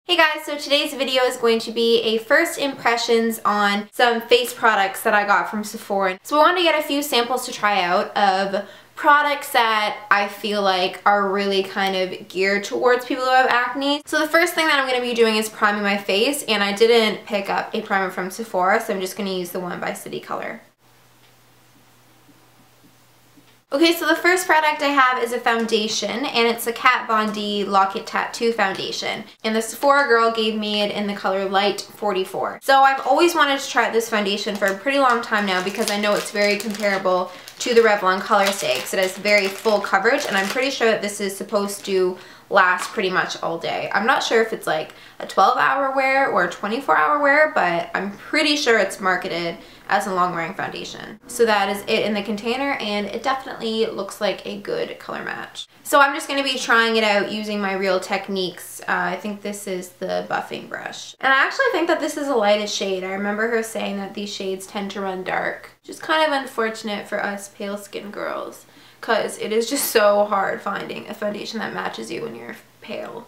Hey guys, so today's video is going to be a first impressions on some face products that I got from Sephora. So I wanted to get a few samples to try out of products that I feel like are really kind of geared towards people who have acne. So the first thing that I'm going to be doing is priming my face, and I didn't pick up a primer from Sephora, so I'm just going to use the one by City Color. Okay, so the first product I have is a foundation, and it's a Kat Von D Lock It Tattoo foundation. And the Sephora girl gave me it in the color Light 44. So I've always wanted to try this foundation for a pretty long time now because I know it's very comparable to the Revlon Color Stay because it has very full coverage, and I'm pretty sure that this is supposed to last pretty much all day. I'm not sure if it's like a 12-hour wear or a 24-hour wear, but I'm pretty sure it's marketed as a long-wearing foundation. So that is it in the container, and it definitely looks like a good color match. So I'm just going to be trying it out using my Real Techniques. I think this is the buffing brush. And I actually think that this is the lightest shade. I remember her saying that these shades tend to run dark. Just kind of unfortunate for us pale skin girls, because it is just so hard finding a foundation that matches you when you're pale.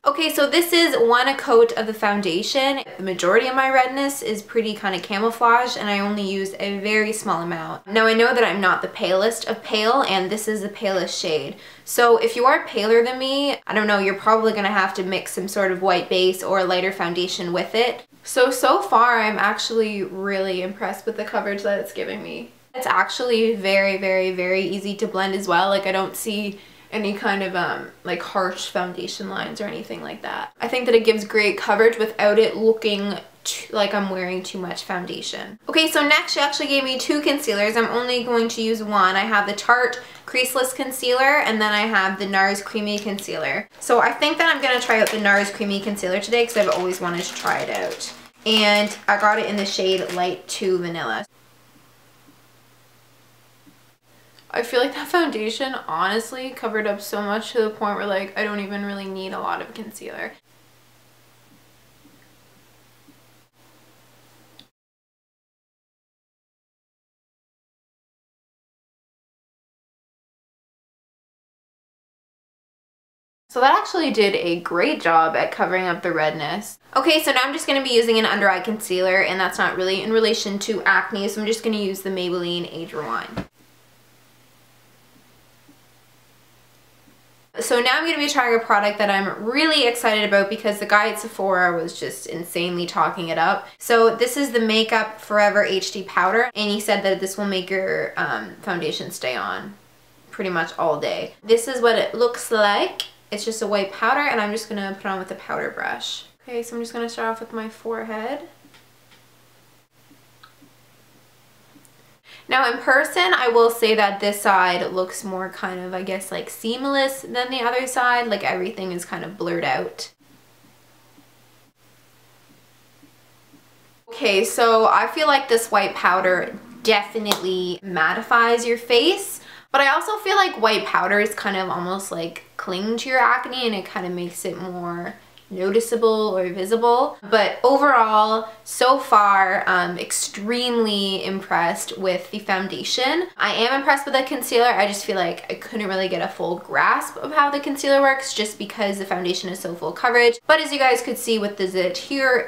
Okay, so this is one coat of the foundation. The majority of my redness is pretty kind of camouflaged, and I only used a very small amount. Now I know that I'm not the palest of pale, and this is the palest shade. So if you are paler than me, I don't know, you're probably gonna have to mix some sort of white base or a lighter foundation with it. So far I'm actually really impressed with the coverage that it's giving me. It's actually very, very, very easy to blend as well. Like, I don't see any kind of like harsh foundation lines or anything like that. I think that it gives great coverage without it looking like I'm wearing too much foundation. Okay, so next she actually gave me two concealers. I'm only going to use one. I have the Tarte Creaseless Concealer, and then I have the Nars Creamy Concealer. So I think that I'm gonna try out the Nars Creamy Concealer today because I've always wanted to try it out. And I got it in the shade Light 2 Vanilla. I feel like that foundation honestly covered up so much to the point where, like, I don't even really need a lot of concealer. So that actually did a great job at covering up the redness. Okay, so now I'm just going to be using an under eye concealer, and that's not really in relation to acne, so I'm just going to use the Maybelline Age Rewind. So now I'm going to be trying a product that I'm really excited about because the guy at Sephora was just insanely talking it up. So this is the Makeup Forever HD Powder, and he said that this will make your foundation stay on pretty much all day. This is what it looks like. It's just a white powder, and I'm just going to put on with a powder brush. Okay, so I'm just going to start off with my forehead. Now in person, I will say that this side looks more kind of, I guess, like seamless than the other side. Like, everything is kind of blurred out. Okay, so I feel like this white powder definitely mattifies your face, but I also feel like white powder is kind of almost like cling to your acne, and it kind of makes it more noticeable or visible. But overall, so far, extremely impressed with the foundation. I am impressed with the concealer. I just feel like I couldn't really get a full grasp of how the concealer works just because the foundation is so full coverage. But as you guys could see with the zit here,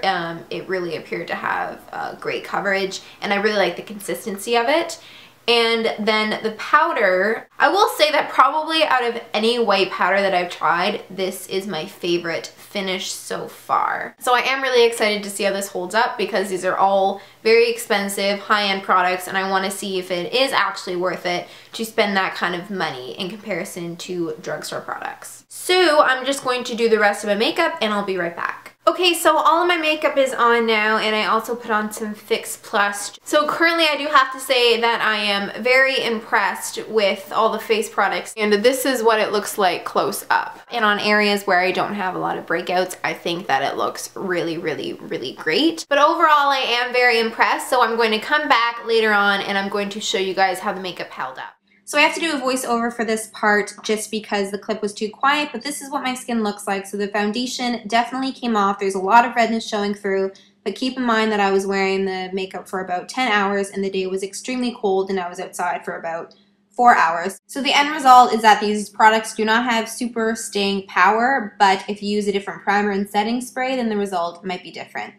it really appeared to have great coverage, and I really like the consistency of it. And then the powder, I will say that probably out of any white powder that I've tried, this is my favorite finish so far. So I am really excited to see how this holds up because these are all very expensive, high-end products, and I want to see if it is actually worth it to spend that kind of money in comparison to drugstore products. So I'm just going to do the rest of my makeup, and I'll be right back. Okay, so all of my makeup is on now, and I also put on some Fix Plus. So currently I do have to say that I am very impressed with all the face products, and this is what it looks like close up. And on areas where I don't have a lot of breakouts, I think that it looks really, really, really great. But overall, I am very impressed, so I'm going to come back later on and I'm going to show you guys how the makeup held up. So I have to do a voiceover for this part just because the clip was too quiet, but this is what my skin looks like. So the foundation definitely came off. There's a lot of redness showing through, but keep in mind that I was wearing the makeup for about 10 hours and the day was extremely cold, and I was outside for about 4 hours. So the end result is that these products do not have super staying power, but if you use a different primer and setting spray, then the result might be different.